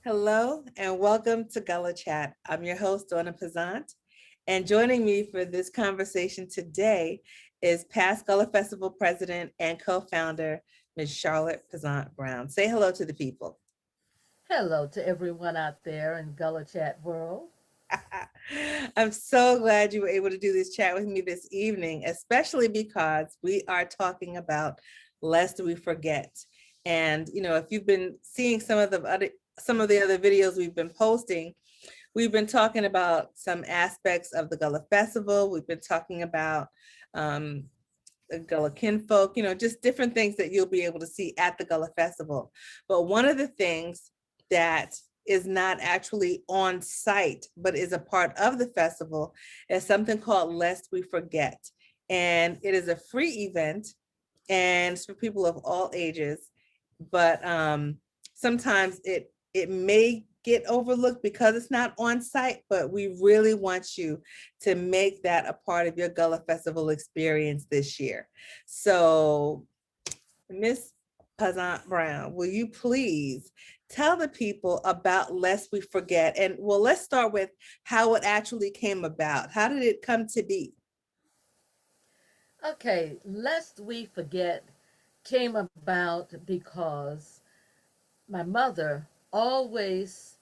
Hello and welcome to Gullah Chat. I'm your host, Donna Pazant, and joining me for this conversation today is past Gullah Festival president and co-founder, Ms. Charlotte Pazant Brown. Say hello to the people. Hello to everyone out there in Gullah Chat world. I'm so glad you were able to do this chat with me this evening, especially because we are talking about lest we forget. And if you've been seeing some of the other videos we've been posting, we've been talking about some aspects of the Gullah Festival. We've been talking about um, the Gullah kinfolk, just different things that you'll be able to see at the Gullah Festival. But one of the things that is not actually on site, but is a part of the festival is something called Lest We Forget. And it is a free event and it's for people of all ages. But sometimes it may get overlooked because it's not on site, but we really want you to make that a part of your Gullah Festival experience this year. So, Miss Pazant Brown, will you please tell the people about Lest We Forget? And well, let's start with how it actually came about. How did it come to be? Okay, lest we forget came about because my mother always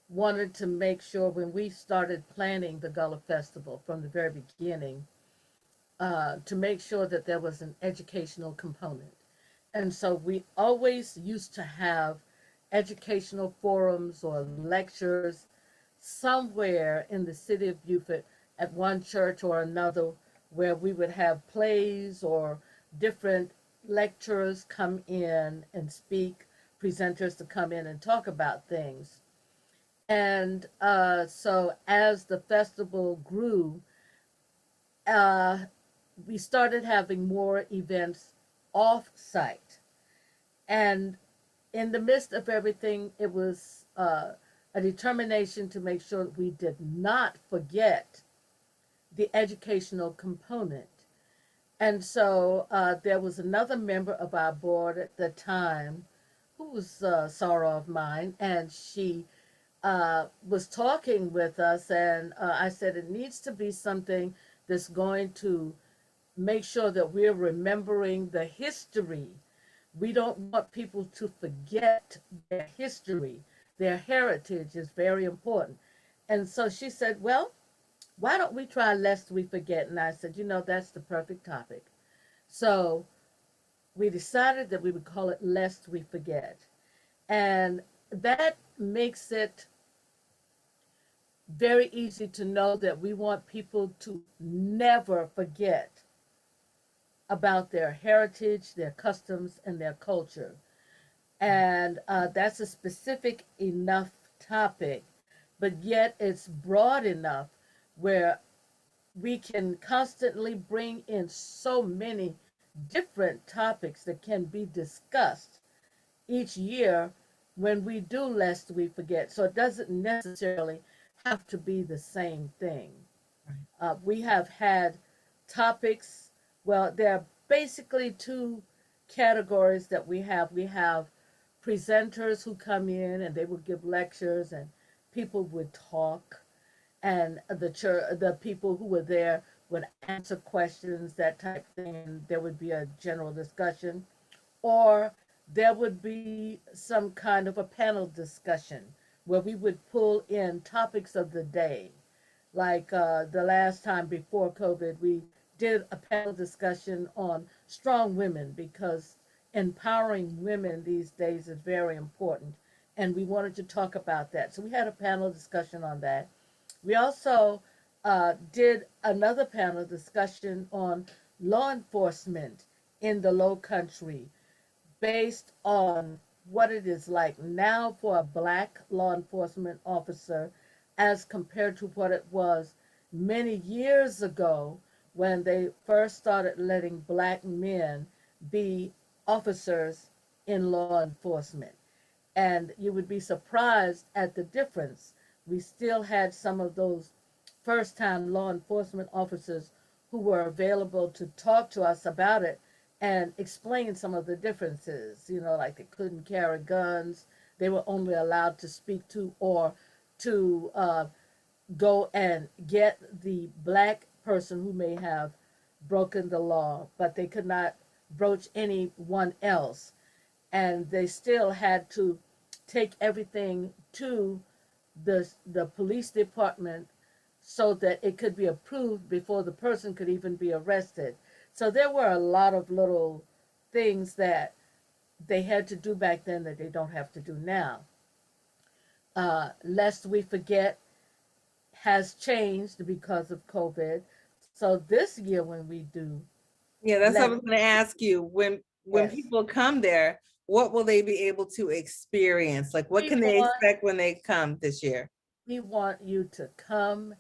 wanted to make sure when we started planning the Gullah Festival from the very beginning, to make sure that there was an educational component. And so we always used to have educational forums or lectures somewhere in the city of Beaufort at one church or another where we would have plays or different lecturers come in and speak, presenters to come in and talk about things. And so as the festival grew, uh, we started having more events off site. And in the midst of everything, it was a determination to make sure that we did not forget the educational component. And so there was another member of our board at the time who was sorrow of mine, and she was talking with us, and I said it needs to be something that's going to make sure that we're remembering the history. We don't want people to forget their history. Their heritage is very important. And so she said, well, why don't we try Lest We Forget? And I said, that's the perfect topic. So we decided that we would call it Lest We Forget. And that makes it very easy to know that we want people to never forget about their heritage, their customs, and their culture. And that's a specific enough topic, but yet it's broad enough where we can constantly bring in so many different topics that can be discussed each year when we do Lest We Forget. So it doesn't necessarily have to be the same thing. We have had topics, well, there are basically two categories that we have. We have presenters who come in and they would give lectures and people would talk, and the people who were there would answer questions, that type of thing, and there would be a general discussion. Or there would be some kind of a panel discussion where we would pull in topics of the day. Like the last time before COVID, we did a panel discussion on strong women because empowering women these days is very important. And we wanted to talk about that. So we had a panel discussion on that. We also did another panel discussion on law enforcement in the Low Country based on what it is like now for a black law enforcement officer as compared to what it was many years ago when they first started letting black men be officers in law enforcement. And you would be surprised at the difference. We still had some of those first time law enforcement officers who were available to talk to us about it and explain some of the differences, like they couldn't carry guns, they were only allowed to speak to or to go and get the black person who may have broken the law, but they could not broach anyone else. And they still had to take everything to the police department so that it could be approved before the person could even be arrested. So there were a lot of little things that they had to do back then that they don't have to do now. Lest we forget has changed because of COVID. So this year when we do Yeah, that's what I let was going to ask you. When yes, people come there, what will they be able to experience? Like, what we can they want expect when they come this year? we want you to come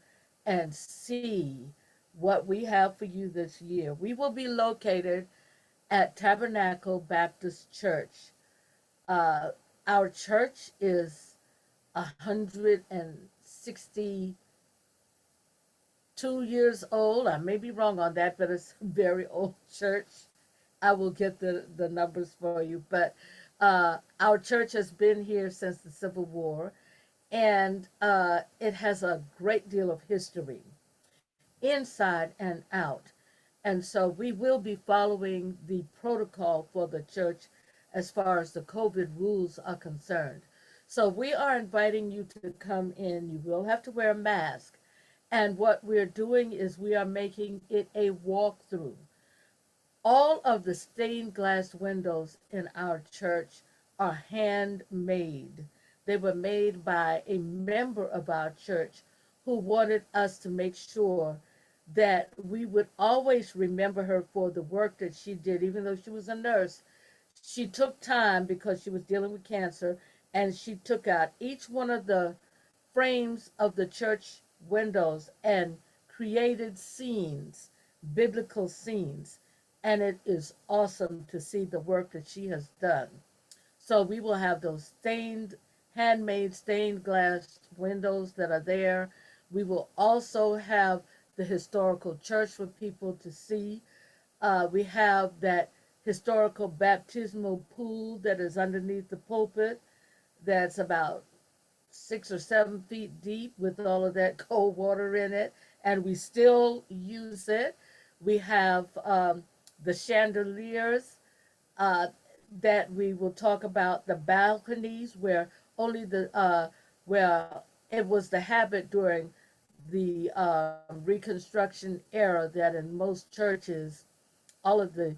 and see what we have for you this year. We will be located at Tabernacle Baptist Church. Uh, our church is 162 years old. I may be wrong on that, but it's a very old church. I will get the numbers for you. But our church has been here since the Civil War, and it has a great deal of history inside and out. And so we will be following the protocol for the church as far as the COVID rules are concerned. So we are inviting you to come in. You will have to wear a mask. And what we're doing is we are making it a walkthrough. All of the stained glass windows in our church are handmade. They were made by a member of our church who wanted us to make sure that we would always remember her for the work that she did. Even though she was a nurse, she took time because she was dealing with cancer, and she took out each one of the frames of the church windows and created scenes, biblical scenes. And it is awesome to see the work that she has done. So we will have those handmade stained glass windows that are there. We will also have the historical church for people to see. We have that historical baptismal pool that is underneath the pulpit that's about 6 or 7 feet deep with all of that cold water in it, and we still use it. We have the chandeliers uh, that we will talk about, the balconies where only where it was the habit during the Reconstruction era that in most churches all of the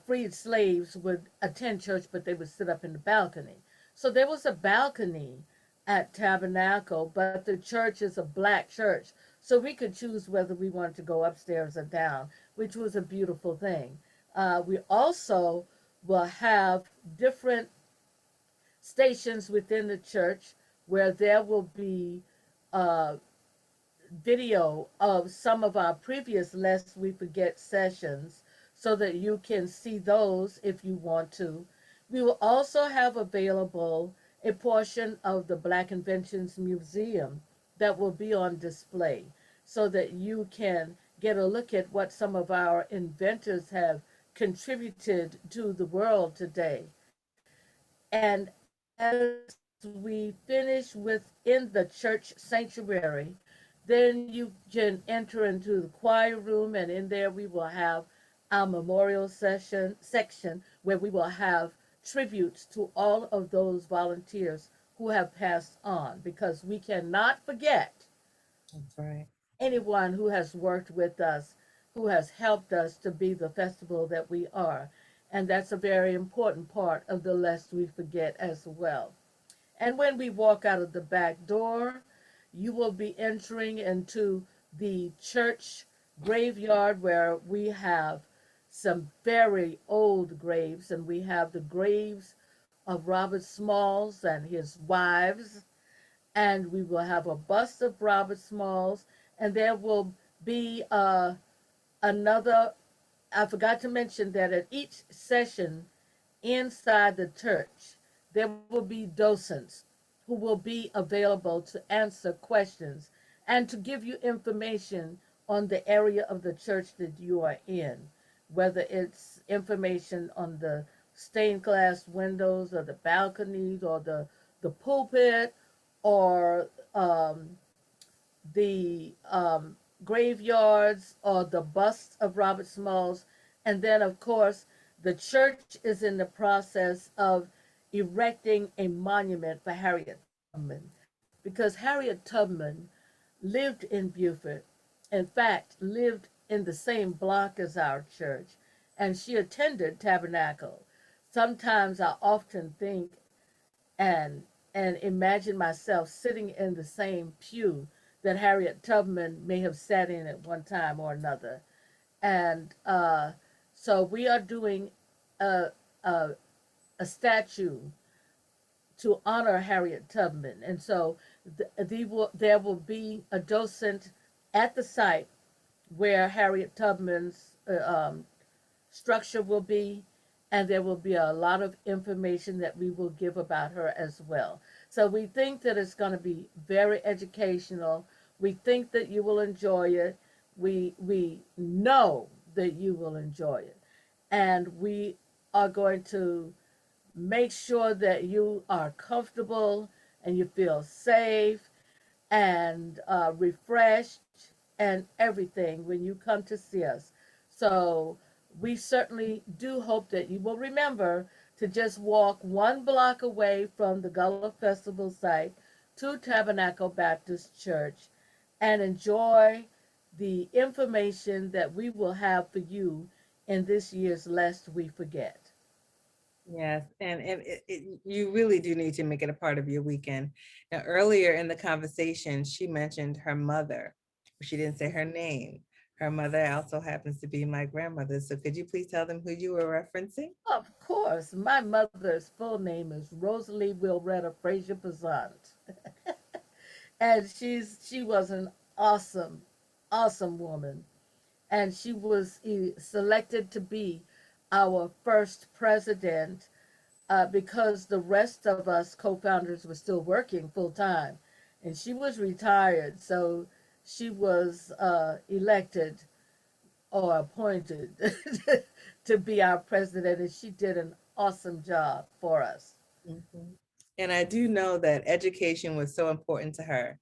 freed slaves would attend church, but they would sit up in the balcony. So there was a balcony at Tabernacle, but the church is a black church. So we could choose whether we wanted to go upstairs or down, which was a beautiful thing. We also will have different stations within the church where there will be uh, video of some of our previous Lest We Forget sessions so that you can see those if you want to. We will also have available a portion of the Black Inventions Museum that will be on display so that you can get a look at what some of our inventors have contributed to the world today. And as we finish within the church sanctuary, then you can enter into the choir room, and in there we will have our memorial session section where we will have tributes to all of those volunteers who have passed on, because we cannot forget That's right. anyone who has worked with us, who has helped us to be the festival that we are. And that's a very important part of the Lest We Forget as well. And when we walk out of the back door, you will be entering into the church graveyard where we have some very old graves, and we have the graves of Robert Smalls and his wives, and we will have a bust of Robert Smalls, and there will be another. I forgot to mention that at each session inside the church, there will be docents who will be available to answer questions and to give you information on the area of the church that you are in, whether it's information on the stained glass windows or the balconies or the the pulpit or the graveyards or the busts of Robert Smalls. And then, of course, the church is in the process of erecting a monument for Harriet Tubman because Harriet Tubman lived in Beaufort, in fact, lived in the same block as our church, and she attended Tabernacle. Sometimes I often think and and imagine myself sitting in the same pew that Harriet Tubman may have sat in at one time or another. And so we are doing a, a, a statue to honor Harriet Tubman. And so there will be a docent at the site where Harriet Tubman's structure will be, and there will be a lot of information that we will give about her as well. So we think that it's going to be very educational. We think that you will enjoy it. We know that you will enjoy it, and we are going to make sure that you are comfortable and you feel safe and refreshed and everything when you come to see us. So we certainly do hope that you will remember to just walk 1 block away from the Gullah Festival site to Tabernacle Baptist Church and enjoy the information that we will have for you in this year's Lest We Forget. Yes, and you really do need to make it a part of your weekend. Now, earlier in the conversation, she mentioned her mother. She didn't say her name. Her mother also happens to be my grandmother. So could you please tell them who you were referencing? Of course, my mother's full name is Rosalie Wilretta Frazier Pazant. And she was an awesome, awesome woman. And she was selected to be our first president because the rest of us co-founders were still working full time, and she was retired, so she was elected or appointed to be our president, and she did an awesome job for us. Mhm. And I do know that education was so important to her,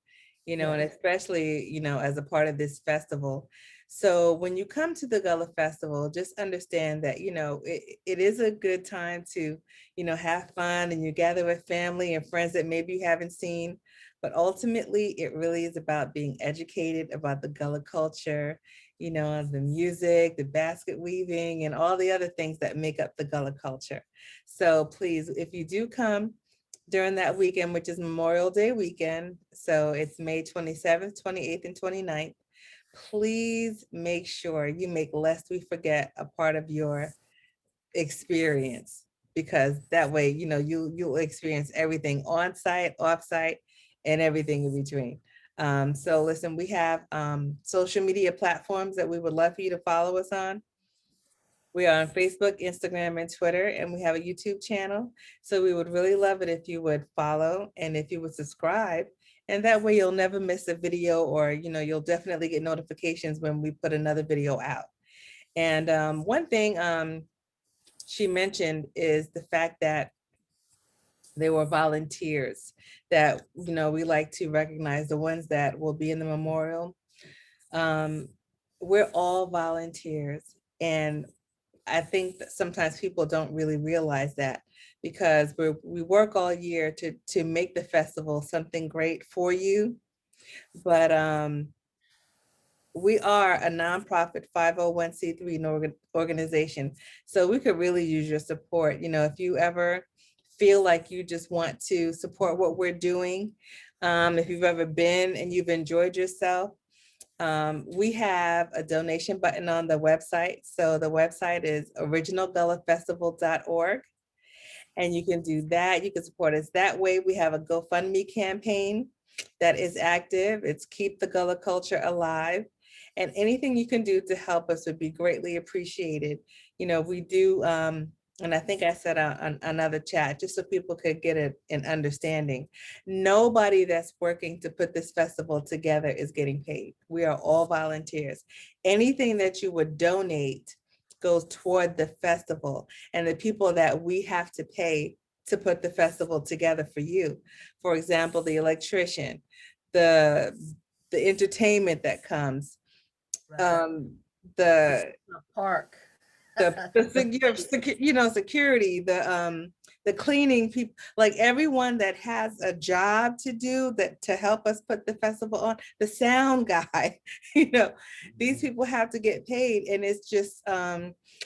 and Yes. especially, as a part of this festival. So when you come to the Gullah Festival, just understand that, it is a good time to, have fun and you gather with family and friends that maybe you haven't seen. But ultimately, it really is about being educated about the Gullah culture, the music, the basket weaving, and all the other things that make up the Gullah culture. So please, if you do come during that weekend, which is Memorial Day weekend, so it's May 27th, 28th, and 29th, please make sure you make Lest We Forget a part of your experience, because that way, you'll experience everything on site, off site, and everything in between. So listen, we have social media platforms that we would love for you to follow us on. We are on Facebook, Instagram, and Twitter, and we have a YouTube channel. So we would really love it if you would follow and if you would subscribe. And that way you'll never miss a video, or, you'll definitely get notifications when we put another video out. And one thing she mentioned is the fact that they were volunteers that, we like to recognize the ones that will be in the memorial. Um, we're all volunteers. And I think that sometimes people don't really realize that, because we work all year to make the festival something great for you. But we are a nonprofit 501(c)(3) organization. So we could really use your support. If you ever feel like you just want to support what we're doing, if you've ever been and you've enjoyed yourself, we have a donation button on the website. So the website is originalgullahfestival.org. And you can do that. You can support us that way. We have a GoFundMe campaign that is active. It's Keep the Gullah Culture Alive. And anything you can do to help us would be greatly appreciated. We do, and I think I said on another chat, just so people could get an understanding. Nobody that's working to put this festival together is getting paid. We are all volunteers. Anything that you would donate goes toward the festival, and the people that we have to pay to put the festival together for you. For example, the electrician, the the entertainment that comes, Right. um, the The park. security, the cleaning people, like everyone that has a job to do that to help us put the festival on, the sound guy, these people have to get paid. And it's just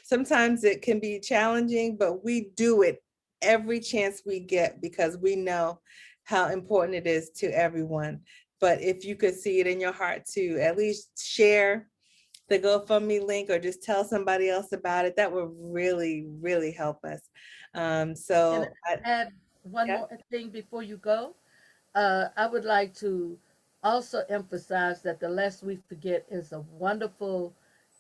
sometimes it can be challenging, but we do it every chance we get because we know how important it is to everyone. But if you could see it in your heart to at least share the GoFundMe link or just tell somebody else about it, that would really, really help us. Can So I add one yeah, more thing before you go? I would like to also emphasize that the Lest We Forget is a wonderful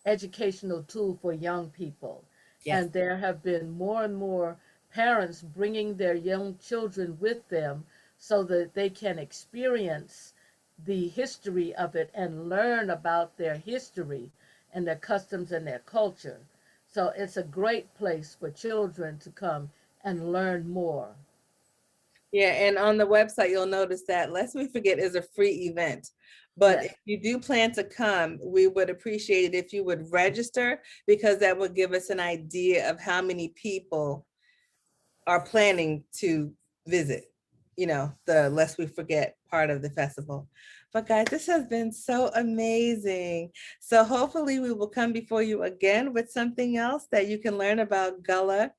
educational tool for young people. yes. And there have been more and more parents bringing their young children with them so that they can experience the history of it and learn about their history and their customs and their culture. So it's a great place for children to come and learn more. Yeah, and on the website, you'll notice that Lest We Forget is a free event. But Yes. if you do plan to come, we would appreciate it if you would register because that would give us an idea of how many people are planning to visit, the Lest We Forget part of the festival. But guys, this has been so amazing. So hopefully we will come before you again with something else that you can learn about Gullah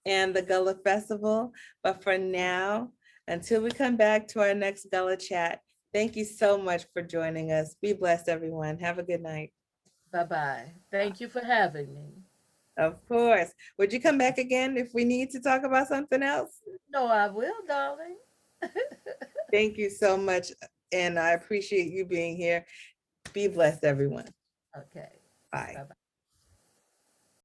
and the Gullah Festival. But for now, until we come back to our next Gullah chat, thank you so much for joining us. Be blessed, everyone. Have a good night. Bye bye. Thank you for having me. Of course. Would you come back again if we need to talk about something else? No, I will, darling. Thank you so much. And I appreciate you being here. Be blessed, everyone. Okay. Bye. Bye bye.